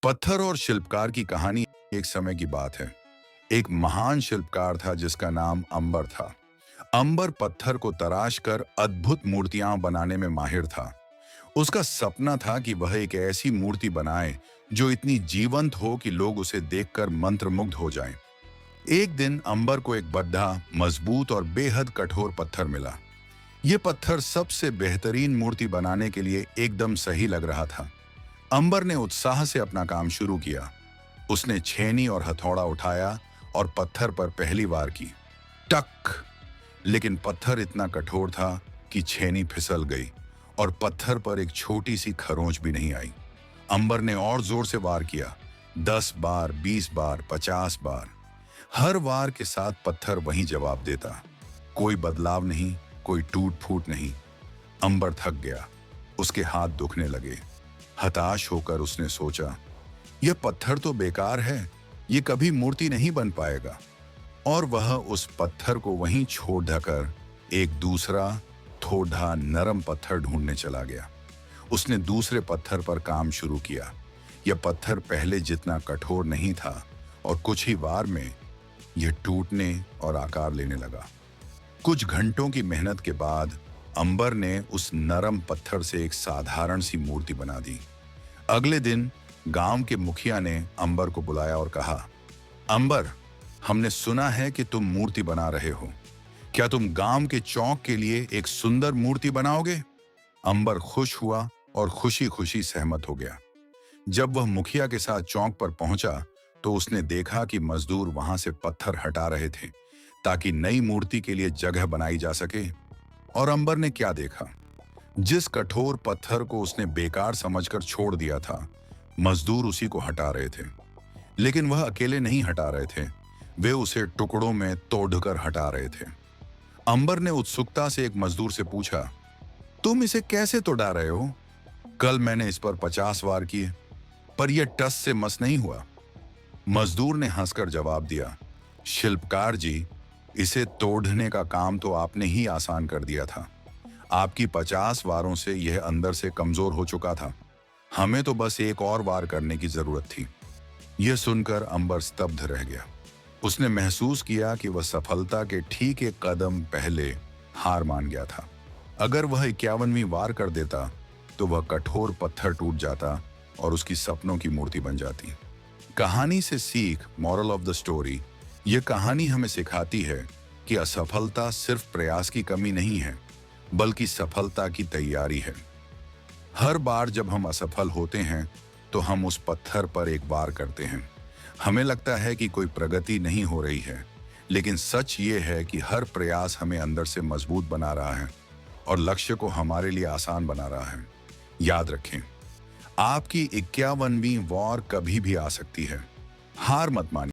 पत्थर और शिल्पकार की कहानी एक समय की बात है। एक महान शिल्पकार था जिसका नाम अंबर था। अंबर पत्थर को तराश कर अद्भुत मूर्तियां बनाने में माहिर था। उसका सपना था कि वह एक ऐसी मूर्ति बनाए जो इतनी जीवंत हो कि लोग उसे देखकर मंत्रमुग्ध हो जाएं। एक दिन अंबर को एक बड़ा, मजबूत और बेहद कठोर पत्थर मिला। यह पत्थर सबसे बेहतरीन मूर्ति बनाने के लिए एकदम सही लग रहा था। अंबर ने उत्साह से अपना काम शुरू किया। उसने छेनी और हथौड़ा उठाया और पत्थर पर पहली वार की। टक! लेकिन पत्थर इतना कठोर था कि छेनी फिसल गई और पत्थर पर एक छोटी सी खरोंच भी नहीं आई। अंबर ने और जोर से वार किया। 10 बार, 20 बार, 50 बार। हर वार के साथ पत्थर वहीं जवाब देता। कोई बदलाव नहीं, कोई टूट फूट नहीं। अंबर थक गया। उसके हाथ दुखने लगे। हताश होकर उसने सोचा, यह पत्थर तो बेकार है, ये कभी मूर्ति नहीं बन पाएगा। और वह उस पत्थर को वहीं छोड़ ढकर एक दूसरा थोड़ा नरम पत्थर ढूंढने चला गया। उसने दूसरे पत्थर पर काम शुरू किया। यह पत्थर पहले जितना कठोर नहीं था और कुछ ही वार में यह टूटने और आकार लेने लगा। कुछ घंटों की मेहनत के बाद अंबर ने उस नरम पत्थर से एक साधारण सी मूर्ति बना दी। अगले दिन गांव के मुखिया ने अंबर को बुलाया और कहा, अंबर, हमने सुना है कि तुम मूर्ति बना रहे हो। क्या तुम गांव के चौक के लिए एक सुंदर मूर्ति बनाओगे? अंबर खुश हुआ और खुशी खुशी सहमत हो गया। जब वह मुखिया के साथ चौक पर पहुंचा तो उसने देखा कि मजदूर वहां से पत्थर हटा रहे थे ताकि नई मूर्ति के लिए जगह बनाई जा सके। और अंबर ने क्या देखा? जिस कठोर पत्थर को उसने बेकार समझकर छोड़ दिया था, मजदूर उसी को हटा रहे थे। लेकिन वह अकेले नहीं हटा रहे थे, वे उसे टुकड़ों में तोड़कर हटा रहे थे। अंबर ने उत्सुकता से एक मजदूर से पूछा, तुम इसे कैसे तोड़ा रहे हो? कल मैंने इस पर 50 वार किए, पर यह टस से मस नहीं हुआ। मजदूर ने हंसकर जवाब दिया, शिल्पकार जी, इसे तोड़ने का काम तो आपने ही आसान कर दिया था। आपकी 50 वारों से यह अंदर से कमजोर हो चुका था। हमें तो बस एक और वार करने की जरूरत थी। यह सुनकर अंबर स्तब्ध रह गया। उसने महसूस किया कि वह सफलता के ठीक एक कदम पहले हार मान गया था। अगर वह 51वीं वार कर देता तो वह कठोर पत्थर टूट जाता और उसकी सपनों की मूर्ति बन जाती। कहानी से सीख, मॉरल ऑफ द स्टोरी, यह कहानी हमें सिखाती है कि असफलता सिर्फ प्रयास की कमी नहीं है, बल्कि सफलता की तैयारी है। हर बार जब हम असफल होते हैं तो हम उस पत्थर पर एक वार करते हैं। हमें लगता है कि कोई प्रगति नहीं हो रही है, लेकिन सच ये है कि हर प्रयास हमें अंदर से मजबूत बना रहा है और लक्ष्य को हमारे लिए आसान बना रहा है। याद रखें, आपकी 51वीं वार कभी भी आ सकती है। हार मत मानिए।